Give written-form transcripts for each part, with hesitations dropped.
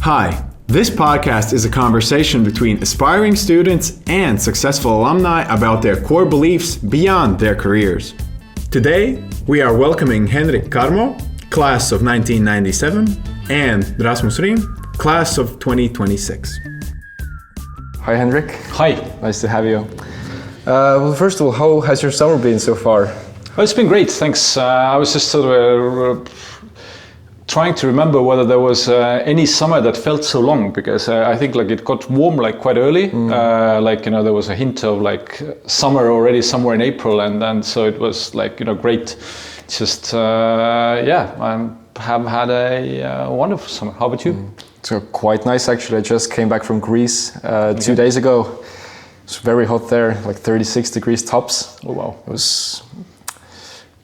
Hi, this podcast is a conversation between aspiring students and successful alumni about their core beliefs beyond their careers. Today, we are welcoming Henrik Karmo, class of 1997, and Rasmus Rim, class of 2026. Hi, Henrik. Hi. Nice to have you. Well, first of all, how has your summer been so far? Well, it's been great, thanks. I was just sort of trying to remember whether there was any summer that felt so long, because I think like it got warm like quite early. There was a hint of like summer already somewhere in April, and so it was like, great. Just I have had a wonderful summer. How about you? So quite nice actually. I just came back from Greece 2 days ago. It's very hot there, like 36 degrees tops. Oh wow! It was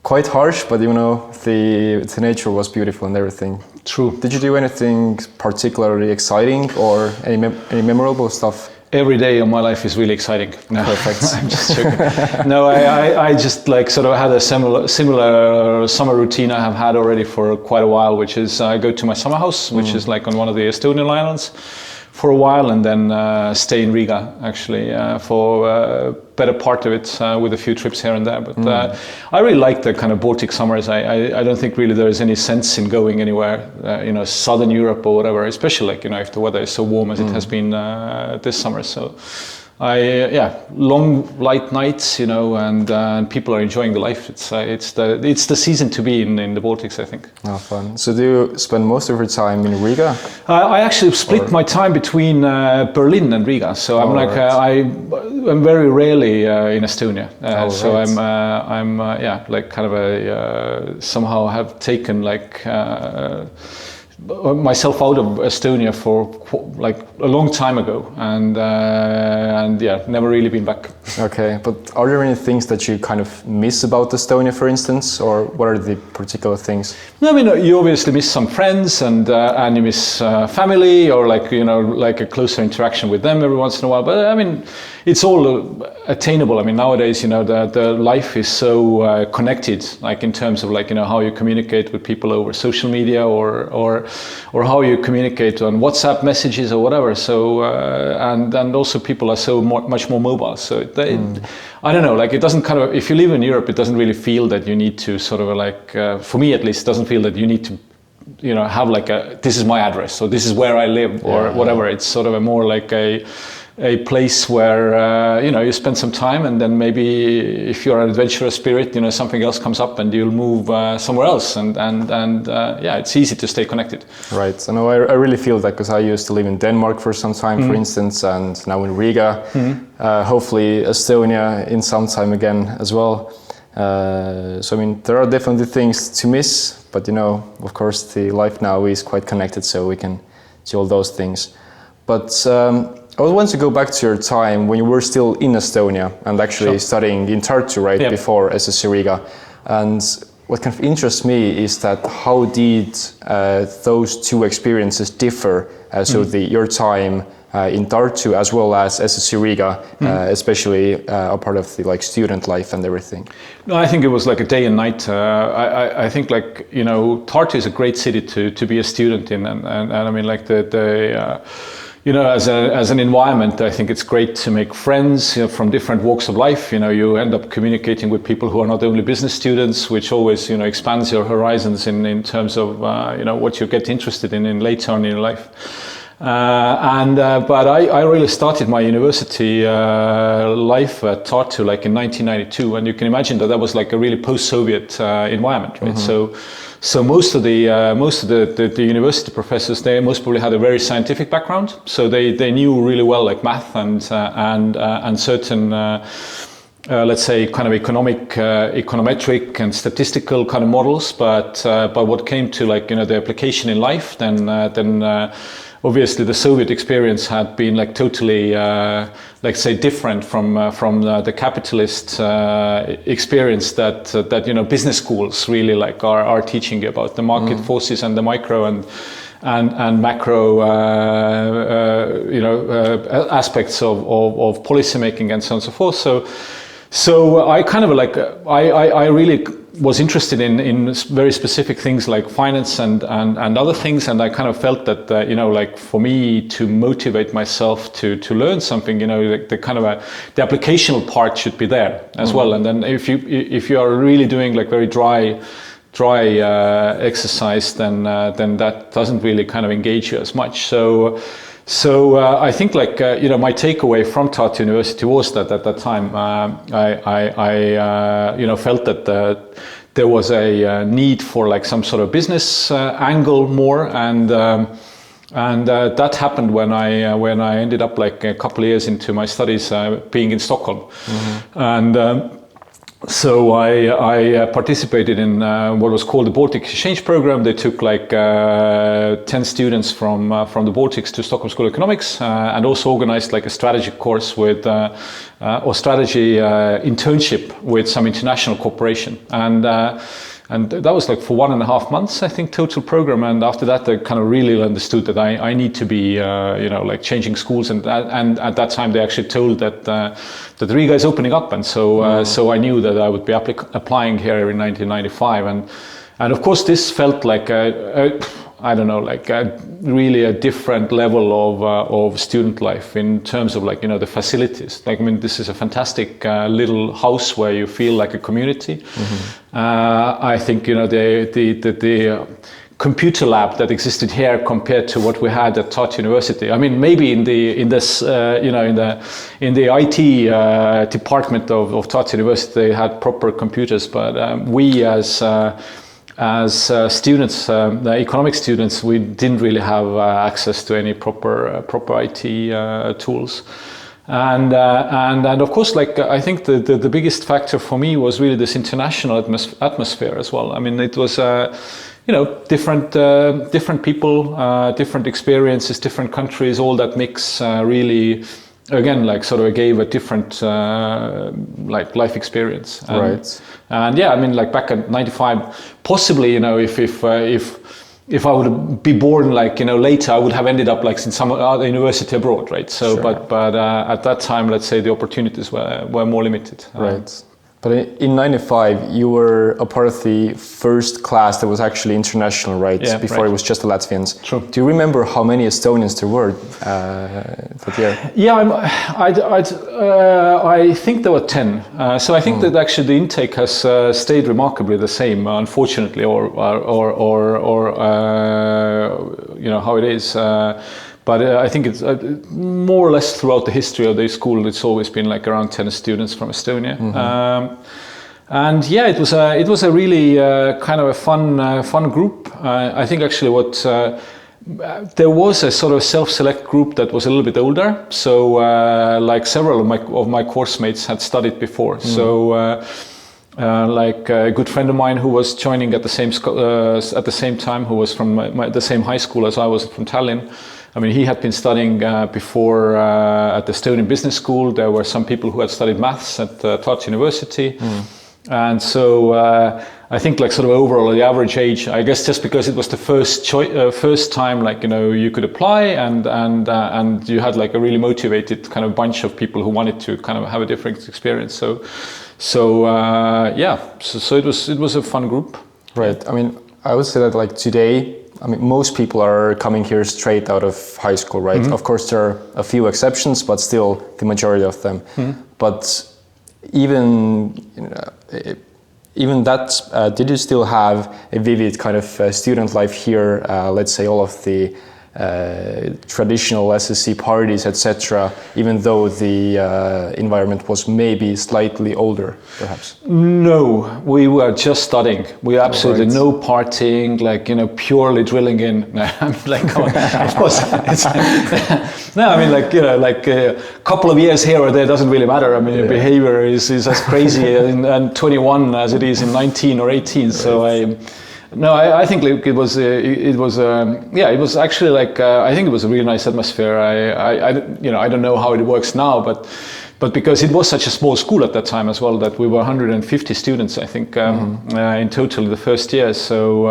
quite harsh, but the nature was beautiful and everything. True. Did you do anything particularly exciting or any memorable stuff? Every day of my life is really exciting. No, perfect. I'm just joking. No, I just like sort of had a similar summer routine I have had already for quite a while, which is I go to my summer house, which is like on one of the Estonian islands, for a while, and then stay in Riga actually for a better part of it with a few trips here and there. But I really like the kind of Baltic summers. I don't think really there is any sense in going anywhere, Southern Europe or whatever, especially like, if the weather is so warm as it has been this summer. So long light nights, and people are enjoying the life. It's the season to be in the Baltics, I think. Oh, fun. So do you spend most of your time in Riga? I actually split my time between Berlin and Riga. So I'm I'm very rarely in Estonia. So right. I'm kind of somehow have taken myself out of Estonia for like a long time ago, and never really been back. Okay, but are there any things that you kind of miss about Estonia, for instance, or what are the particular things? No, I mean, you obviously miss some friends and you miss family, or like a closer interaction with them every once in a while. But I mean, it's all attainable. I mean, nowadays, the life is so connected, like in terms of how you communicate with people over social media or how you communicate on WhatsApp messages or whatever. So and also people are so much more mobile. So I don't know, like it doesn't kind of, if you live in Europe, it doesn't really feel that you need to sort of for me at least, it doesn't feel that you need to have like this is my address, or this is where I live, or whatever. It's sort of a more like a place where you spend some time, and then maybe if you're an adventurous spirit, something else comes up and you'll move somewhere else, and it's easy to stay connected. Right. I know I really feel that, because I used to live in Denmark for some time, for instance, and now in Riga, hopefully Estonia in some time again as well. So I mean, there are definitely things to miss, but of course the life now is quite connected, so we can see all those things. But I want to go back to your time when you were still in Estonia and actually studying in Tartu, right, before SSER Riga. And what kind of interests me is that how did those two experiences differ? Your time in Tartu as well as SSER Riga, especially a part of the student life and everything. No, I think it was like a day and night. I think Tartu is a great city to be a student in, and I mean like as an environment, I think it's great to make friends from different walks of life. You end up communicating with people who are not only business students, which always expands your horizons in terms of what you get interested in later on in your life. But I really started my university life at Tartu like in 1992, and you can imagine that was like a really post-Soviet environment, right? So most of the university professors, they most probably had a very scientific background, so they knew really well like math and certain let's say kind of econometric and statistical kind of models, but what came to the application in life, then obviously the Soviet experience had been like totally different from the capitalist experience that business schools really are teaching you about the market forces and the micro and macro aspects of policy making and so on and so forth. So I kind of I really was interested in very specific things like finance and other things, and I kind of felt that like for me to motivate myself to learn something, like the kind of the applicational part should be there as well. And then if you are really doing like very dry exercise, then that doesn't really kind of engage you as much. So I think like my takeaway from Tartu University was that at that time I felt that there was a need for like some sort of business angle more, and that happened when I ended up like a couple of years into my studies being in Stockholm. And so I participated in what was called the Baltic Exchange Program. They took like 10 students from the Baltics to Stockholm School of Economics, and also organized like a strategy course with or strategy internship with some international corporation. And that was like for 1.5 months, I think, total program. And after that, I kind of really understood that I need to be, like changing schools. And at that time, they actually told that Riga is opening up. And so I knew that I would be applying here in 1995. And of course, this felt like really a different level of student life in terms of like, the facilities. Like, I mean, this is a fantastic little house where you feel like a community. I think, the computer lab that existed here compared to what we had at Tartu University. I mean, maybe in the IT department of Tartu University, they had proper computers, but we as students, the economic students, we didn't really have access to any proper IT tools, and of course, like I think the biggest factor for me was really this international atmosphere as well. I mean, it was different people, different experiences, different countries, all that mix really. Again, like sort of gave a different like life experience. Right. And yeah, I mean, like back in '95, possibly, if I would be born like later, I would have ended up like in some other university abroad, right? So, sure. but at that time, let's say the opportunities were more limited. Right. But in '95, you were a part of the first class that was actually international, right? Yeah, Before right. It was just the Latvians. True. Do you remember how many Estonians there were that year? Yeah, I think there were 10. So I think that actually the intake has stayed remarkably the same, unfortunately, or how it is. But I think it's more or less throughout the history of the school, it's always been like around 10 students from Estonia. And yeah, it was a really kind of a fun group. I think actually there was a sort of self-select group that was a little bit older. So like several of my course mates had studied before. So like a good friend of mine who was joining at the same time, who was from the same high school as I was, from Tallinn. I mean, he had been studying before at the Estonian Business School. There were some people who had studied maths at Tartu University. And so I think like sort of overall the average age, I guess just because it was the first time, like, you could apply and you had like a really motivated kind of bunch of people who wanted to kind of have a different experience. So it was a fun group. Right. I mean, I would say that like today, I mean, most people are coming here straight out of high school, right? Of course, there are a few exceptions, but still the majority of them. But even that, did you still have a vivid kind of student life here? Let's say all of the traditional SSE parties, etc., even though the environment was maybe slightly older, perhaps? No, we were just studying. We absolutely no partying, like, purely drilling in. Like, come on. Of course. No, I mean, like, like a couple of years here or there doesn't really matter. I mean, your behavior is as crazy in 21 as it is in 19 or 18. Right. So I think like it was actually like I think it was a really nice atmosphere. I don't know how it works now, but because it was such a small school at that time as well, that we were 150 students, I think, in total the first year. So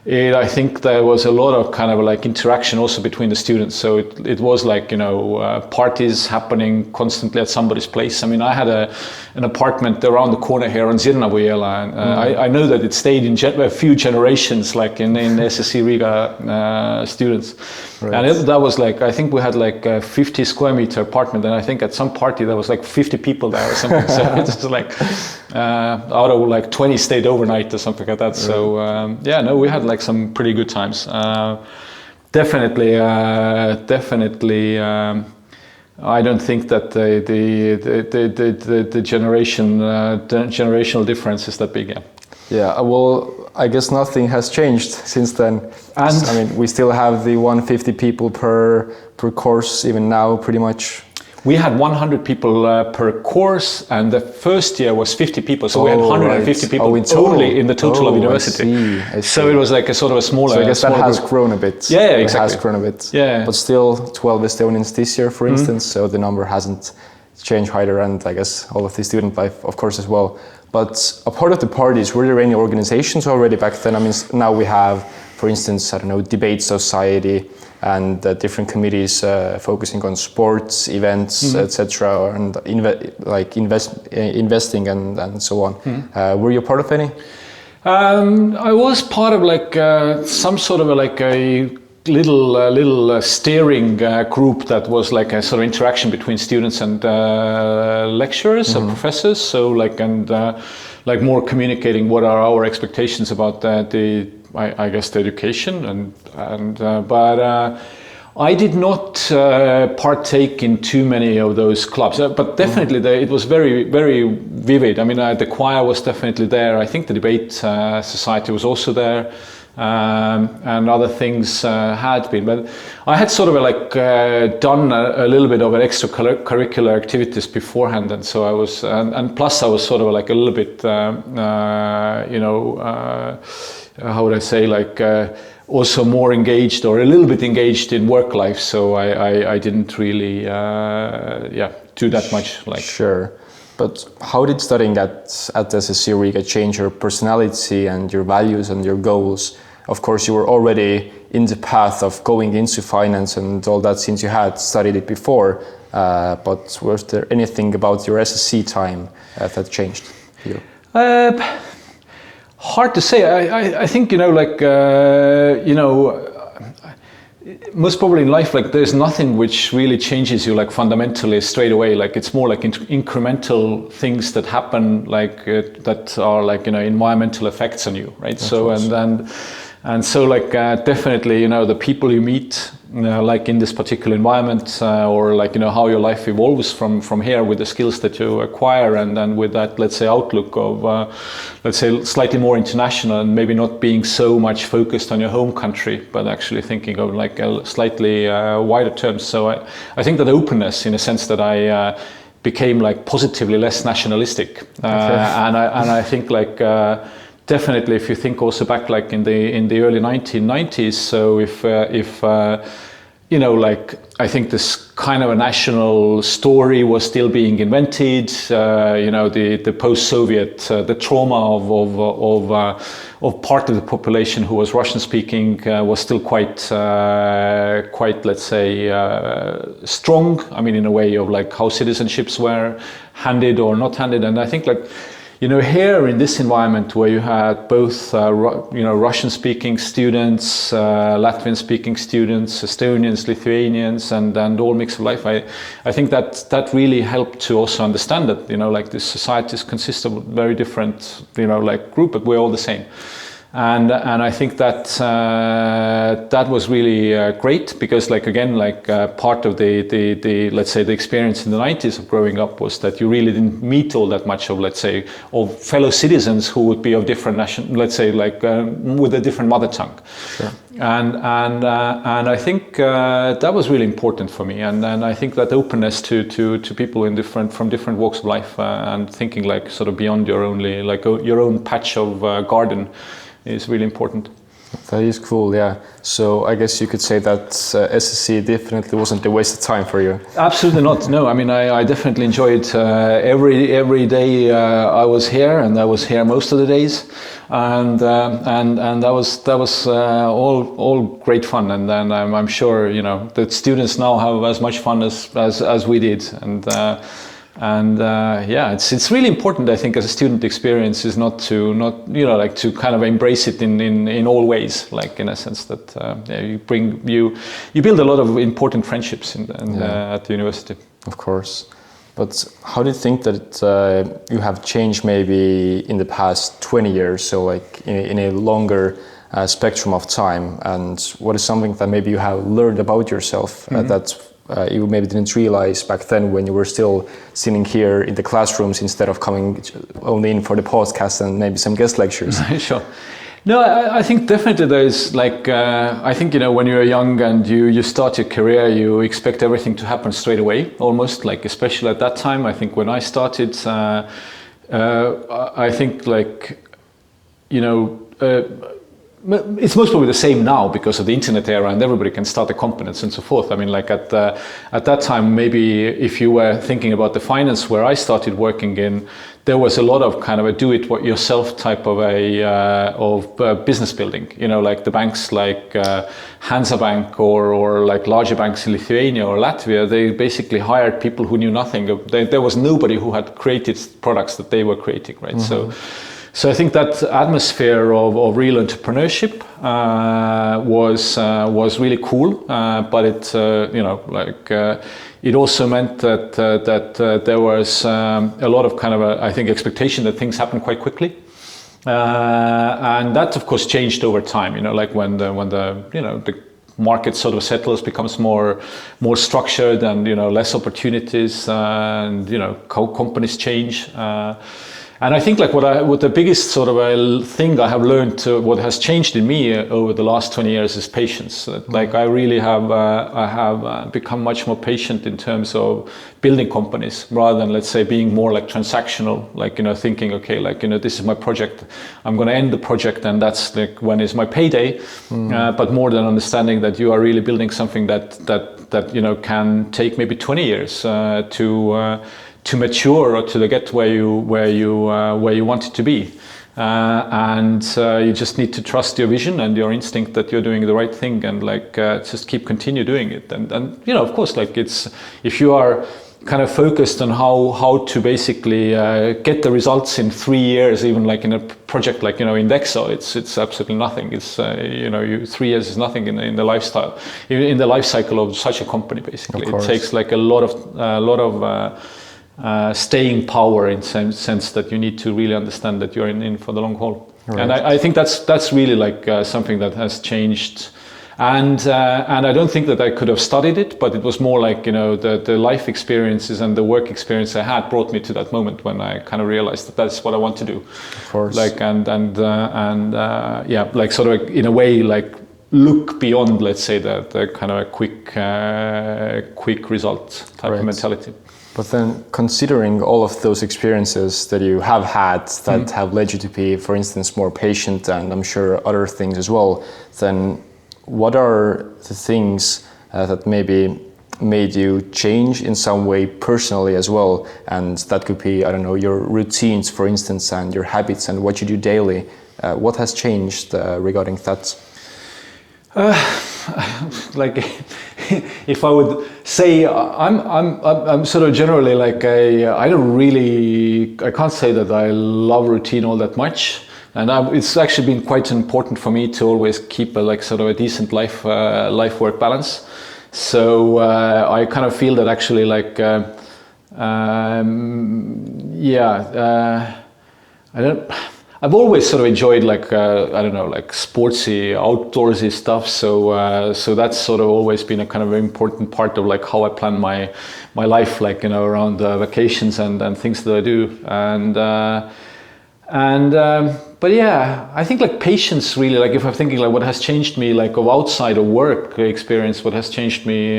I think there was a lot of kind of like interaction also between the students. So it was like, parties happening constantly at somebody's place. I mean, I had an apartment around the corner here on Zirnavuela, and I know that it stayed in a few generations, like in SSER Riga students. Right. And that was like, I think we had like a 50 square meter apartment, and I think at some party there was like 50 people there or something. So it was like out of like 20 stayed overnight or something like that. Right. So we had like some pretty good times. Definitely. I don't think that the generational difference is that big. Yeah. Yeah. Well, I guess nothing has changed since then. And I mean, we still have the 150 people per course even now, pretty much. We had 100 people per course, and the first year was 50 people. So we had 150 people only in the total of university. I see. So it was like a sort of a smaller. So I guess that has grown a bit. Yeah, exactly. It has grown a bit. Yeah. But still 12 Estonians this year, for instance. So the number hasn't changed either, and I guess all of the student life, of course, as well. But a part of the parties, were there any organizations already back then? I mean, now we have, for instance, I don't know, debate society, and different committees focusing on sports, events, etc., and investing and so on. Were you part of any? I was part of like some sort of a little steering group that was like a sort of interaction between students and lecturers and professors. So like like more communicating what are our expectations about I guess the education but I did not partake in too many of those clubs, but definitely it was very, very vivid. I mean, the choir was definitely there. I think the debate society was also there, and other things had been. But I had sort of done a little bit of an extracurricular activities beforehand, and so I was, and plus I was sort of like a little bit, how would I say, also more engaged or a little bit engaged in work life. So I didn't really, do that much. Sure. But how did studying at SSER Riga change your personality and your values and your goals? Of course, you were already in the path of going into finance and all that since you had studied it before. But was there anything about your SSC time that changed you? Hard to say. I think, most probably in life, there's nothing which really changes you fundamentally straight away. It's more incremental things that happen, that are environmental effects on you, right? So definitely, the people you meet, in this particular environment, or how your life evolves from here with the skills that you acquire, and then with that, let's say, outlook of, let's say, slightly more international, and maybe not being so much focused on your home country, but actually thinking of a slightly wider terms. So I think that openness, in a sense, that I became positively less nationalistic, and I think definitely, if you think also back in the early 1990s, so if I think this kind of a national story was still being invented, the post-Soviet, the trauma of part of the population who was Russian-speaking was still quite, let's say, strong. I mean, in a way of how citizenships were handed or not handed, and I think here in this environment where you had both, Russian-speaking students, Latvian-speaking students, Estonians, Lithuanians, and all mix of life, I think that really helped to also understand that, this societies consist of very different, group, but we're all the same. And I think that was really great, because part of the let's say the experience in the 90s of growing up was that you really didn't meet all that much of, let's say, of fellow citizens who would be of different let's say with a different mother tongue. Sure. And I think that was really important for me, and I think that openness to people from different walks of life, and thinking sort of beyond your own patch of garden is really important. That is cool, yeah. So I guess you could say that SSE definitely wasn't a waste of time for you. Absolutely not. No, I mean I definitely enjoyed every day I was here, and I was here most of the days, and that was all great fun. And then I'm sure the students now have as much fun as we did, and yeah, it's really important, I think, as a student experience, is not to kind of embrace it in all ways, like in a sense that you build a lot of important friendships at the university. Of course. But how do you think that you have changed maybe in the past 20 years, so like in a longer spectrum of time, and what is something that maybe you have learned about yourself that you maybe didn't realize back then when you were still sitting here in the classrooms instead of coming only in for the podcast and maybe some guest lectures? Sure. No, I think definitely there's I think, when you're young and you start your career, you expect everything to happen straight away, almost, like, especially at that time. I think when I started, I think it's most probably the same now because of the internet era, and everybody can start a company and so forth. I mean, like at that time, maybe if you were thinking about the finance where I started working in, there was a lot of kind of a do-it-yourself type of business building. Like the banks like Hansa Bank or like larger banks in Lithuania or Latvia, they basically hired people who knew nothing. There was nobody who had created products that they were creating, right? Mm-hmm. So I think that atmosphere of real entrepreneurship was really cool, but it it also meant that there was a lot of kind of I think expectation that things happen quite quickly, and that of course changed over time. Like when the market sort of settles, becomes more structured, and less opportunities, and companies change. And I think like what the biggest sort of thing I have learned, what has changed in me over the last 20 years is patience. Like I really have become much more patient in terms of building companies, rather than, let's say, being more like transactional, like, thinking, okay, like, this is my project, I'm going to end the project, and that's like when is my payday. But more than understanding that you are really building something that can take maybe 20 years to mature, or to get where you want it to be, and you just need to trust your vision and your instinct that you're doing the right thing, and just continue doing it. And of course, like, it's, if you are kind of focused on how to basically get the results in 3 years, even like in a project like Indexo, it's absolutely nothing. It's 3 years is nothing in the lifestyle, in the life cycle of such a company. Basically, it takes like a lot of staying power, in some sense that you need to really understand that you're in for the long haul. Right. And I think that's really like something that has changed, and I don't think that I could have studied it, but it was more like the life experiences and the work experience I had brought me to that moment when I kind of realized that that's what I want to do. Of course. Like yeah, like sort of in a way, like look beyond, let's say, the kind of a quick result type of mentality. But then, considering all of those experiences that you have had that have led you to be, for instance, more patient, and I'm sure other things as well, then what are the things that maybe made you change in some way personally as well? And that could be, I don't know, your routines, for instance, and your habits and what you do daily. What has changed regarding that? Like, if I would say, I'm sort of generally like I can't say that I love routine all that much, and it's actually been quite important for me to always keep a sort of a decent life-work balance. So I kind of feel that actually I've always sort of enjoyed sportsy, outdoorsy stuff. So that's sort of always been a kind of important part of like how I plan my life, around vacations and things that I do. But yeah, I think like patience really, like if I'm thinking like what has changed me, like of outside of work experience, what has changed me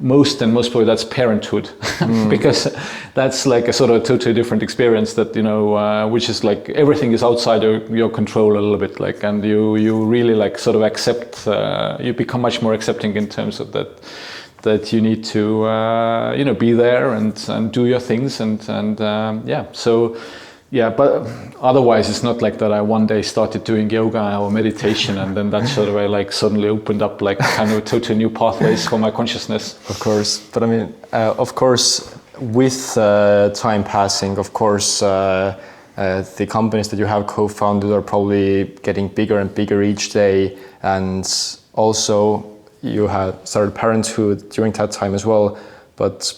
most probably that's parenthood, because that's like a sort of totally different experience that, you know, which is like everything is outside your control a little bit, like, and you really like sort of accept, you become much more accepting in terms of that you need to, you know, be there and do your things and yeah, so. Yeah, but otherwise it's not like that I one day started doing yoga or meditation and then that sort of like suddenly opened up like kind of totally new pathways for my consciousness. Of course, but I mean, of course, with time passing, of course, the companies that you have co-founded are probably getting bigger and bigger each day, and also you have started parenthood during that time as well, but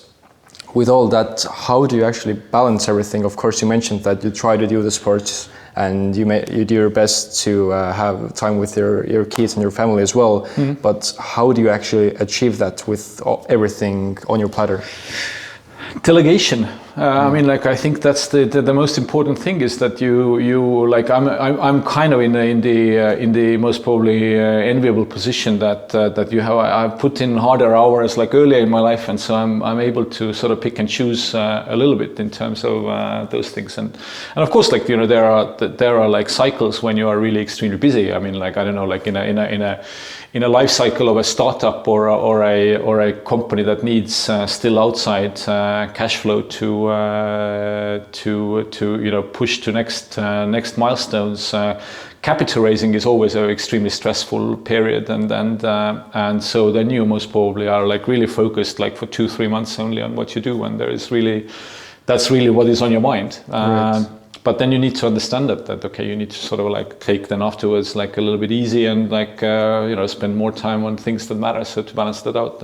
with all that, how do you actually balance everything? Of course, you mentioned that you try to do the sports and you do your best to have time with your kids and your family as well. But how do you actually achieve that with everything on your platter? Delegation. I mean, like, I think that's the most important thing is that you like, I'm kind of in the most probably enviable position that you have. I've put in harder hours like earlier in my life, and so I'm able to sort of pick and choose a little bit in terms of those things. And of course, like, you know, there are like cycles when you are really extremely busy. I mean, like, I don't know, like in a life cycle of a startup or a company that needs still outside cash flow to you know, push to next milestones. Capital raising is always an extremely stressful period, and so then you most probably are like really focused like for 2-3 months only on what you do, and that's really what is on your mind. Right. But then you need to understand that okay, you need to sort of like take then afterwards like a little bit easy and like you know, spend more time on things that matter, so to balance that out.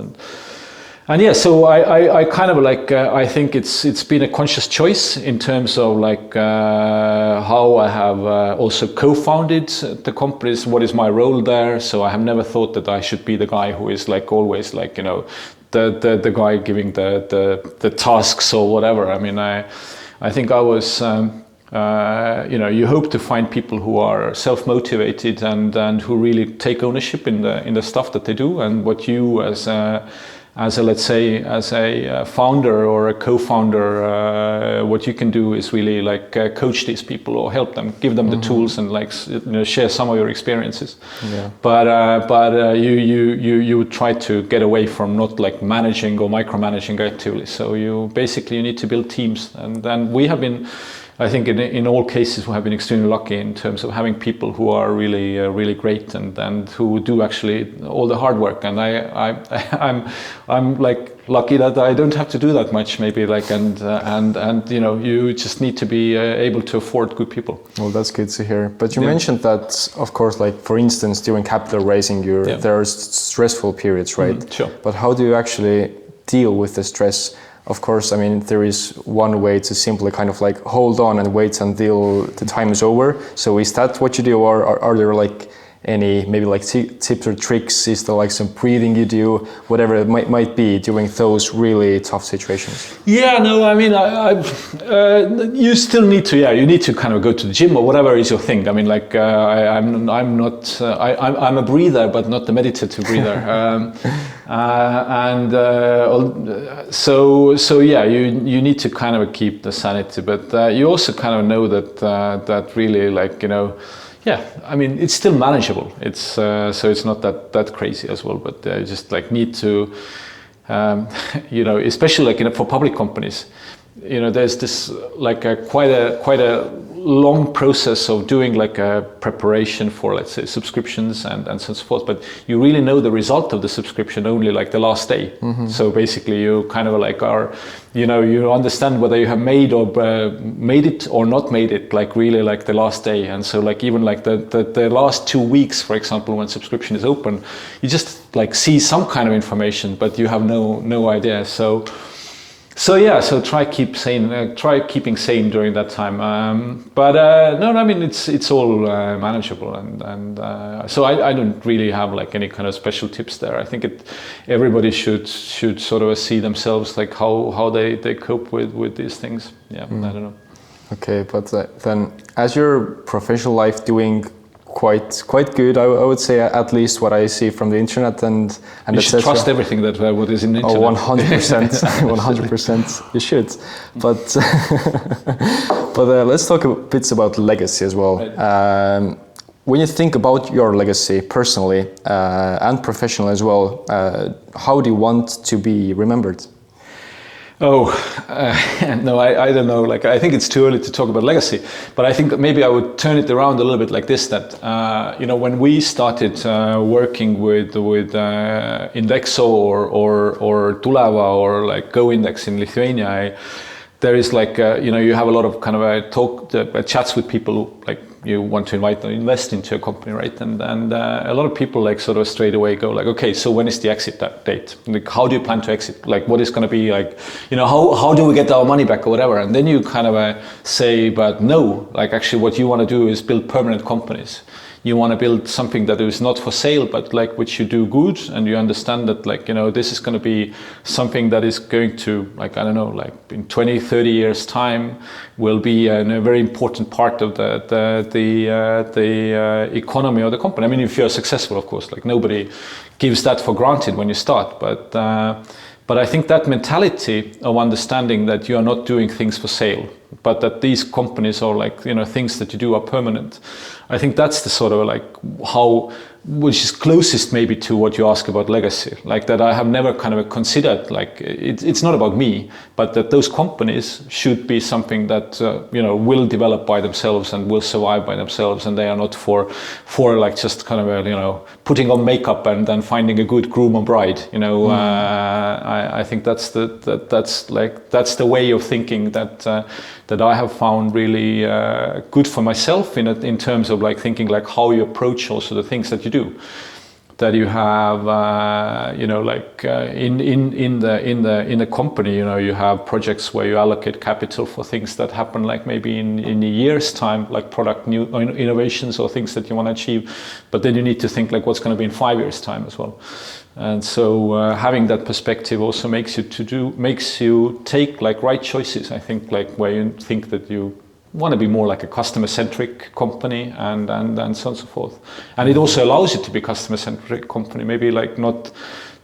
And yeah, so I kind of like I think it's been a conscious choice in terms of like how I have also co-founded the companies. What is my role there? So I have never thought that I should be the guy who is like always like, you know, the guy giving the tasks or whatever. I mean, I think I was. You know, you hope to find people who are self-motivated and who really take ownership in the stuff that they do, and what you as a let's say as a founder or a co-founder, what you can do is really like coach these people or help them, give them the tools and like, you know, share some of your experiences. Yeah. But you try to get away from not like managing or micromanaging actively. So you need to build teams, and then we have been. I think in all cases we have been extremely lucky in terms of having people who are really really great and who do actually all the hard work. And I'm like lucky that I don't have to do that much maybe, like, and you know, you just need to be able to afford good people. Well, that's good to hear. But you mentioned that, of course, like for instance during capital raising, there are stressful periods, right? Sure. But how do you actually deal with the stress? Of course, I mean, there is one way to simply kind of like hold on and wait until the time is over. So is that what you do, or are there like any maybe like tips or tricks? Is there like some breathing you do, whatever it might be during those really tough situations? Yeah, no, I mean, you still need to, you need to kind of go to the gym or whatever is your thing. I mean, like I'm not, I'm a breather, but not the meditative breather. So yeah, you need to kind of keep the sanity, but you also kind of know that really, like, you know, yeah, I mean, it's still manageable. It's so it's not that crazy as well, but you just like need to, you know, especially like, you know, for public companies, you know, there's this like quite a long process of doing like a preparation for, let's say, subscriptions and so forth, but you really know the result of the subscription only like the last day. So basically you kind of like are, you know, you understand whether you have made it or not made it, like really like the last day. And so like even like the last 2 weeks, for example, when subscription is open, you just like see some kind of information, but you have no idea. So yeah, so try keeping sane during that time. But no, I mean, it's all manageable, and so I don't really have like any kind of special tips there. I think everybody should sort of see themselves like how they cope with these things. Yeah, I don't know. Okay, but then as your professional life doing quite good. I would say, at least what I see from the internet, and you should trust everything that what is in the internet. 100%, 100%. You should, but let's talk a bit about legacy as well. Right. When you think about your legacy personally and professionally as well, how do you want to be remembered? No, I don't know. Like, I think it's too early to talk about legacy, but I think that maybe I would turn it around a little bit like this: that when we started working with Indexo or Tuleva or like GoIndex in Lithuania, there is like you have a lot of kind of chats with people like you want to invite or invest into a company, right? And a lot of people like sort of straight away go like, okay, so when is the exit date? Like, how do you plan to exit? Like, what is going to be like, how do we get our money back or whatever? And then you kind of say, but no, like actually what you want to do is build permanent companies. You want to build something that is not for sale, but like which you do good, and you understand that like, this is going to be something that is going to, like, I don't know, like in 20, 30 years time will be a very important part of the economy of the company. I mean, if you're successful, of course, like nobody gives that for granted when you start, but I think that mentality of understanding that you are not doing things for sale, but that these companies are like, things that you do are permanent. I think that's the sort of like which is closest maybe to what you ask about legacy, like that I have never kind of considered, like it's not about me, but that those companies should be something that, will develop by themselves and will survive by themselves. And they are not for like just kind of, putting on makeup and then finding a good groom or bride, I think that's the way of thinking that I have found really good for myself in terms of like thinking like how you approach also the things that you do. That you have, in the company, you have projects where you allocate capital for things that happen like maybe in a year's time, like product new innovations or things that you want to achieve. But then you need to think like what's going to be in 5 years' time as well. And so having that perspective also makes you take like right choices. I think like where you think that you want to be more like a customer-centric company and so on and so forth. And it also allows you to be customer-centric company, maybe like not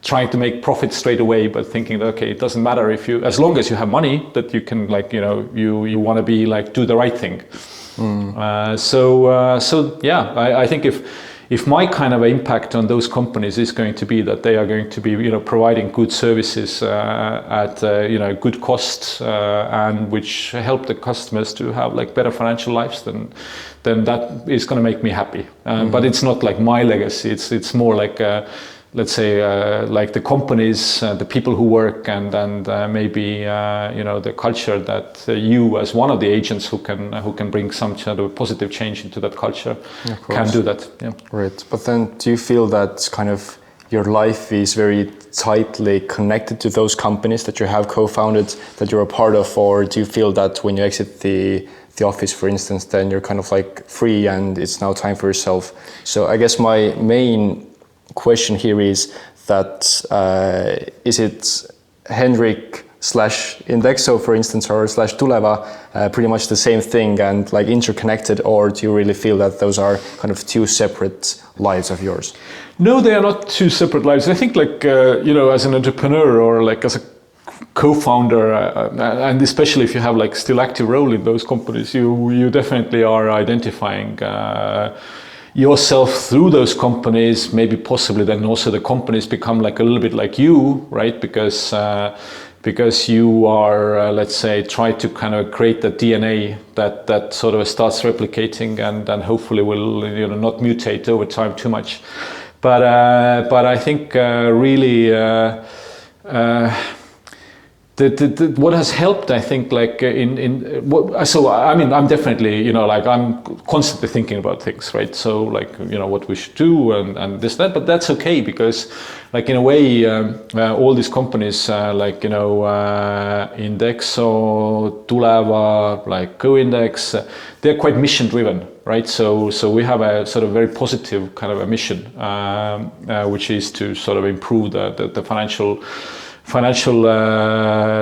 trying to make profit straight away, but thinking that, okay, it doesn't matter as long as you have money, that you can like, you want to be like, do the right thing. I think if my kind of impact on those companies is going to be that they are going to be, providing good services at good cost and which help the customers to have like better financial lives, then that is going to make me happy. But it's not like my legacy. It's more like let's say like the companies, the people who work, and maybe the culture that you as one of the agents who can bring some sort of positive change into that culture can do that. Yeah. Right. But then do you feel that kind of your life is very tightly connected to those companies that you have co-founded, that you're a part of, or do you feel that when you exit the office, for instance, then you're kind of like free and it's now time for yourself? So I guess my main question here is that is it Henrik /Indexo, for instance, or /Tuleva, pretty much the same thing and like interconnected, or do you really feel that those are kind of two separate lives of yours? No, they are not two separate lives. I think like, as an entrepreneur or like as a co-founder, and especially if you have like still active role in those companies, you definitely are identifying yourself through those companies, maybe possibly then also the companies become like a little bit like you, right? Because you are, let's say, try to kind of create the DNA that sort of starts replicating and hopefully will not mutate over time too much. But I think really what has helped, I think, like I'm definitely, like I'm constantly thinking about things, right? So like, what we should do and this, that, but that's okay because like in a way, all these companies like, Indexo, Tuleva, like GoIndex, they're quite mission driven, right? So we have a sort of very positive kind of a mission, which is to sort of improve the financial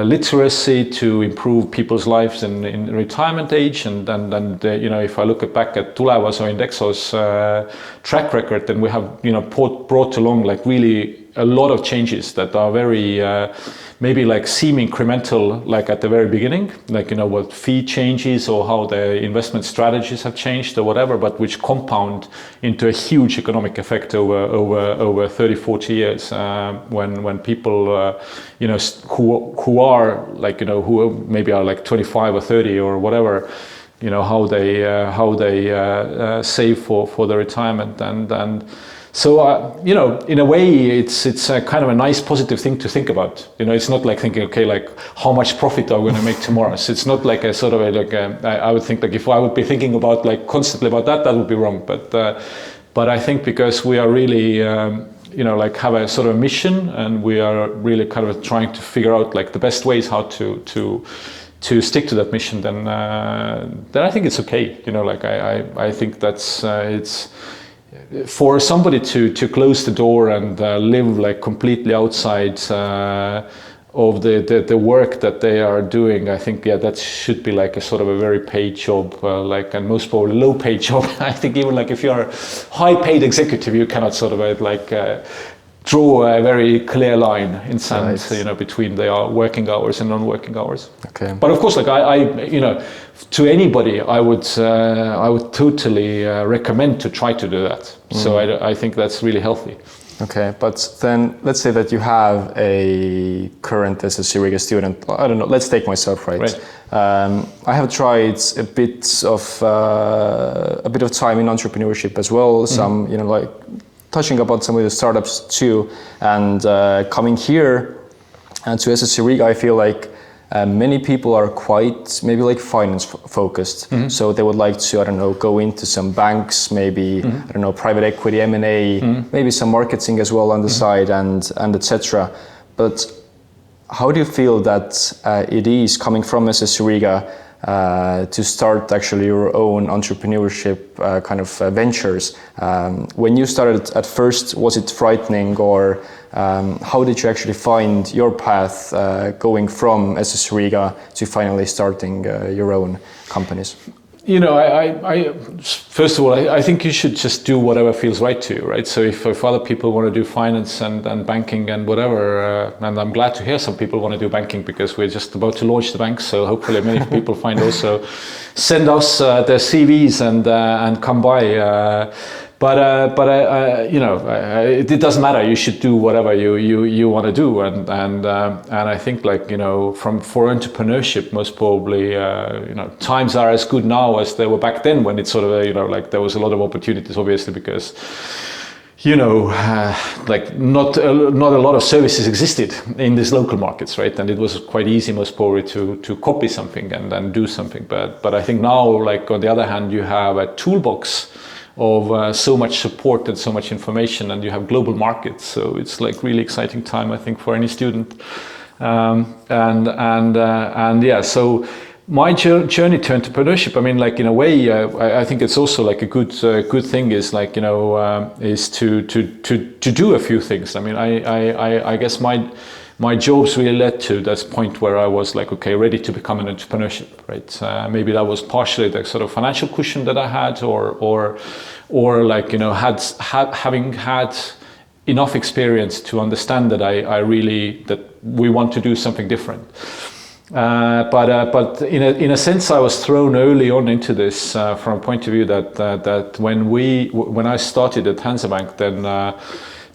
literacy to improve people's lives in retirement age. And if I look back at Tulevase or Indexo's track record, then we have brought along like really a lot of changes that are very maybe like seem incremental, like at the very beginning, like what fee changes or how the investment strategies have changed or whatever, but which compound into a huge economic effect over 30-40 years when people who are like who maybe are like 25 or 30 or whatever, how they save for the retirement. And so, in a way, it's a kind of a nice positive thing to think about. It's not like thinking, okay, like how much profit are we going to make tomorrow? So it's not like a sort of I would think like if I would be thinking about like constantly about that would be wrong. But I think because we are really, like have a sort of mission, and we are really kind of trying to figure out like the best ways how to stick to that mission, then I think it's okay. I think that's it's. For somebody to close the door and live like completely outside of the work that they are doing, I think that should be like a sort of a very paid job, and most probably low paid job. I think even like if you're a high paid executive, you cannot sort of draw a very clear line in sand, between the working hours and non-working hours. Okay. But of course, like I to anybody, I would totally recommend to try to do that. So I think that's really healthy. Okay, but then let's say that you have a current SSER student. I don't know. Let's take myself, right? I have tried a bit of time in entrepreneurship as well. Some, like touching about some of the startups too, and coming here and to SSER, I feel like many people are quite maybe like finance focused. So they would like to, I don't know, go into some banks, maybe, I don't know, private equity, M&A, maybe some marketing as well on the side and etc. But how do you feel that it is coming from SSER to start actually your own entrepreneurship kind of ventures? When you started at first, was it frightening, or how did you actually find your path going from SSER to finally starting your own companies? I first of all, I think you should just do whatever feels right to you, right? So if other people want to do finance and banking and whatever, and I'm glad to hear some people want to do banking, because we're just about to launch the bank. So hopefully many people find also send us their CVs and come by. But it doesn't matter. You should do whatever you want to do, and I think for entrepreneurship, most probably times are as good now as they were back then, when it's sort of there was a lot of opportunities, obviously, because not a lot of services existed in these local markets, right? And it was quite easy, most probably, to copy something and do something. But I think now, on the other hand, you have a toolbox of so much support and so much information, and you have global markets. So it's really exciting time, I think, for any student. So my journey to entrepreneurship, I mean, in a way, I think it's also a good thing is is to do a few things. I mean, I guess my jobs really led to this point where I was ready to become an entrepreneurship, right? Maybe that was partially the sort of financial cushion that I had, or having had enough experience to understand that that we want to do something different. But in a sense, I was thrown early on into this from a point of view that when I started at Hansabank, then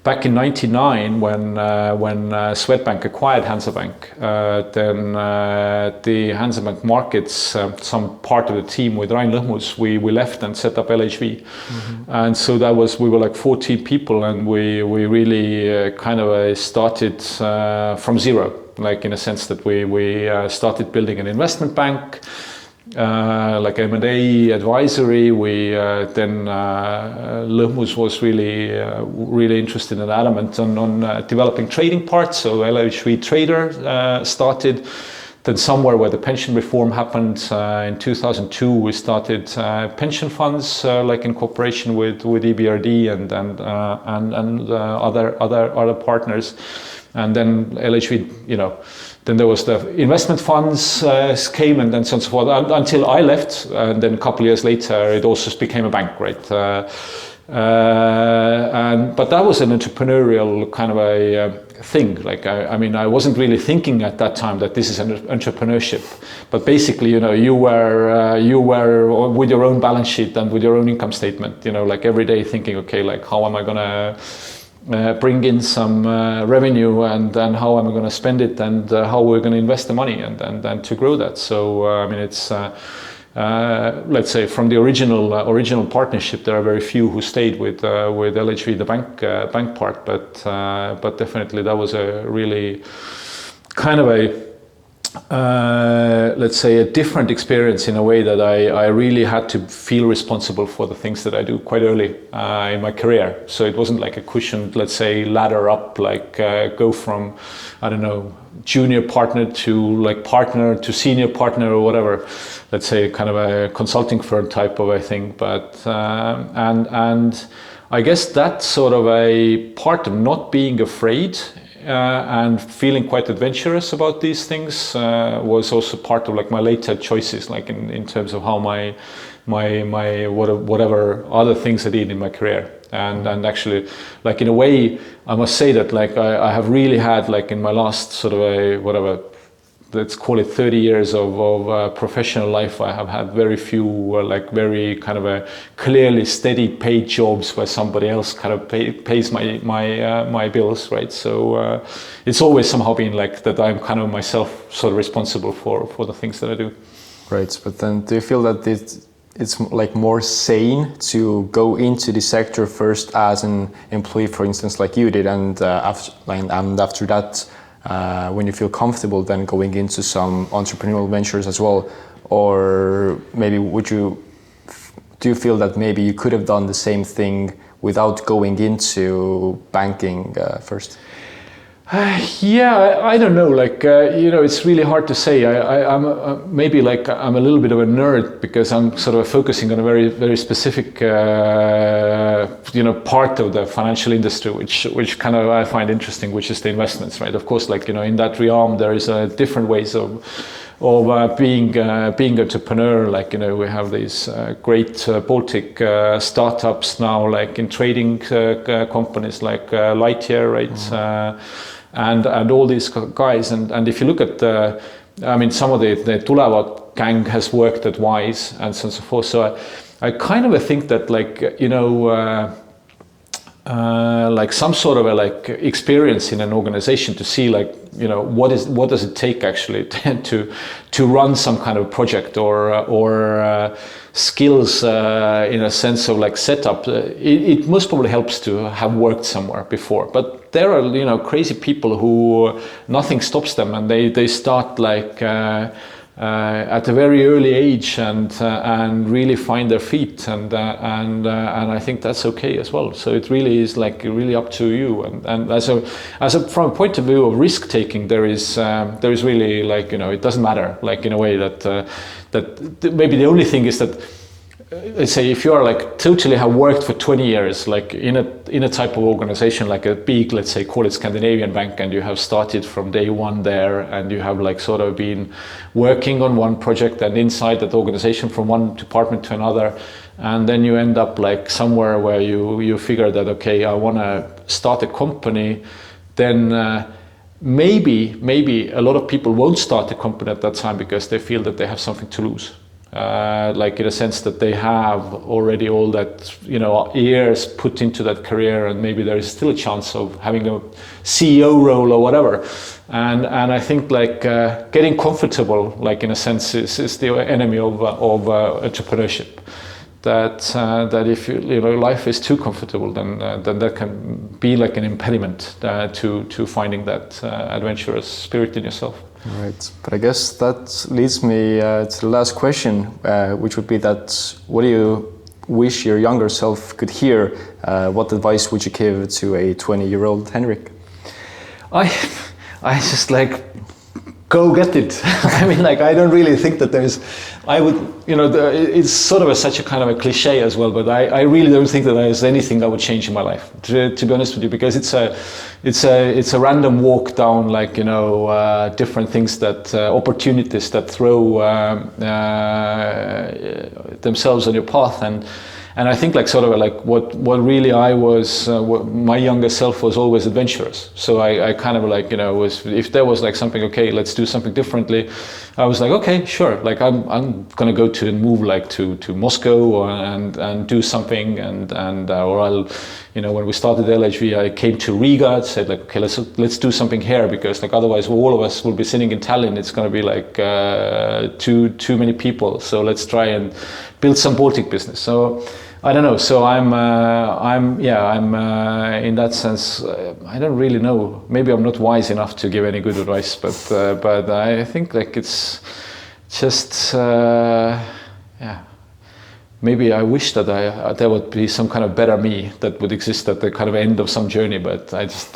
back in '99, when Swedbank acquired Hansabank, then the Hansabank markets, some part of the team with Rain Lõhmus, we left and set up LHV, and so we were 14 people, and we really started from zero, in a sense that we started building an investment bank. M&A advisory, we then Lõhmus was really interested and adamant on developing trading parts, so LHV Trader started. then somewhere where the pension reform happened in 2002, we started pension funds like in cooperation with EBRD and other partners, and then LHV, then there was the investment funds came, and then so on and so forth until I left, and then a couple of years later it also became a bank, right? But that was an entrepreneurial kind of a thing. Like I mean, I wasn't really thinking at that time that this is an entrepreneurship. But basically, you were with your own balance sheet and with your own income statement. Like every day thinking, okay, like how am I gonna bring in some revenue, and then how am I gonna spend it, and how we're gonna invest the money, and to grow that. So I mean, it's. Let's say from the original partnership, there are very few who stayed with LHV, the bank part, but definitely that was a really kind of a let's say a different experience in a way that I really had to feel responsible for the things that I do quite early in my career. So it wasn't like a cushioned, let's say, ladder up, like go from, I don't know, junior partner to like partner to senior partner or whatever. Let's say kind of a consulting firm type of a thing. But and I guess that's sort of a part of not being afraid and feeling quite adventurous about these things was also part of like my later choices, like in terms of how my whatever other things I did in my career. And actually, like in a way, I must say that like I have really had like in my last sort of a whatever, let's call it 30 years of professional life, I have had very few like very kind of a clearly steady paid jobs where somebody else kind of pays my bills, right? So it's always somehow been like that I'm kind of myself sort of responsible for the things that I do. Right, but then do you feel that it's like more sane to go into the sector first as an employee, for instance, like you did, and after that, when you feel comfortable, then going into some entrepreneurial ventures as well? Or maybe do you feel that maybe you could have done the same thing without going into banking first? Yeah, I don't know. Like it's really hard to say. I'm maybe like I'm a little bit of a nerd because I'm sort of focusing on a very very specific part of the financial industry, which kind of I find interesting, which is the investments, right? Of course, like in that realm there is different ways of being entrepreneur. Like we have these great Baltic startups now, like in trading companies like Latvia, right? Mm-hmm. And all these guys, and if you look at I mean, some of the Tuleva gang has worked at Wise and so on and so forth. So I kind of think that like like some sort of a like experience in an organization to see like what does it take actually to run some kind of project or skills in a sense of like setup. It most probably helps to have worked somewhere before, but there are crazy people who nothing stops them, and they start like at a very early age and really find their feet, and I think that's okay as well. So it really is like really up to you, and from a point of view of risk taking, there is really like it doesn't matter, like in a way that maybe the only thing is that let's say if you are like totally have worked for 20 years like in a type of organization like a big, let's say, call it Scandinavian bank, and you have started from day one there, and you have like sort of been working on one project and inside that organization from one department to another, and then you end up like somewhere where you figure that okay, I want to start a company, then maybe a lot of people won't start a company at that time because they feel that they have something to lose. Like in a sense that they have already all that years put into that career, and maybe there is still a chance of having a CEO role or whatever, and I think like getting comfortable, like in a sense, is the enemy of entrepreneurship. That if life is too comfortable, then that can be like an impediment to finding that adventurous spirit in yourself. Right, but I guess that leads me to the last question, which would be that what do you wish your younger self could hear? What advice would you give to a 20-year-old Henrik? I just like go get it. I mean, like, I don't really think that it's sort of such a kind of a cliche as well, but I really don't think that there's anything I would change in my life, to be honest with you, because it's a random walk down, like, different things opportunities that throw themselves on your path. And I think, like, sort of like what really I was, my younger self was always adventurous. So I kind of like, if there was like something, okay, let's do something differently, I was like, okay, sure. Like, I'm gonna go move like to Moscow and do something, or I'll, when we started LHV, I came to Riga and said, like, okay, let's do something here, because like otherwise all of us will be sitting in Tallinn. It's gonna be like too many people. So let's try and build some Baltic business. So I don't know. So I'm in that sense, I don't really know. Maybe I'm not wise enough to give any good advice, but I think like it's just maybe I wish that there would be some kind of better me that would exist at the kind of end of some journey, but I just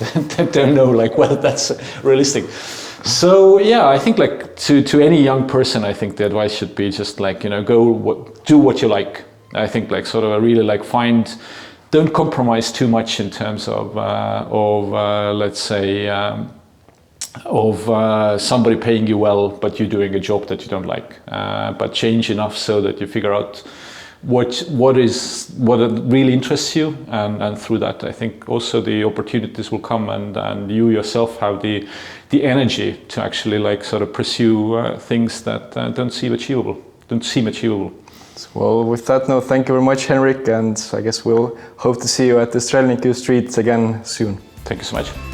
don't know like whether that's realistic. So yeah, I think like to any young person, I think the advice should be just like, do what you like. I think like sort of really like don't compromise too much in terms of let's say somebody paying you well, but you doing a job that you don't like, but change enough so that you figure out what really interests you, and through that I think also the opportunities will come, and you yourself have the energy to actually like sort of pursue things that don't seem achievable. Well, with that note, thank you very much, Henrik, and I guess we'll hope to see you at the Strelniku Street again soon. Thank you so much.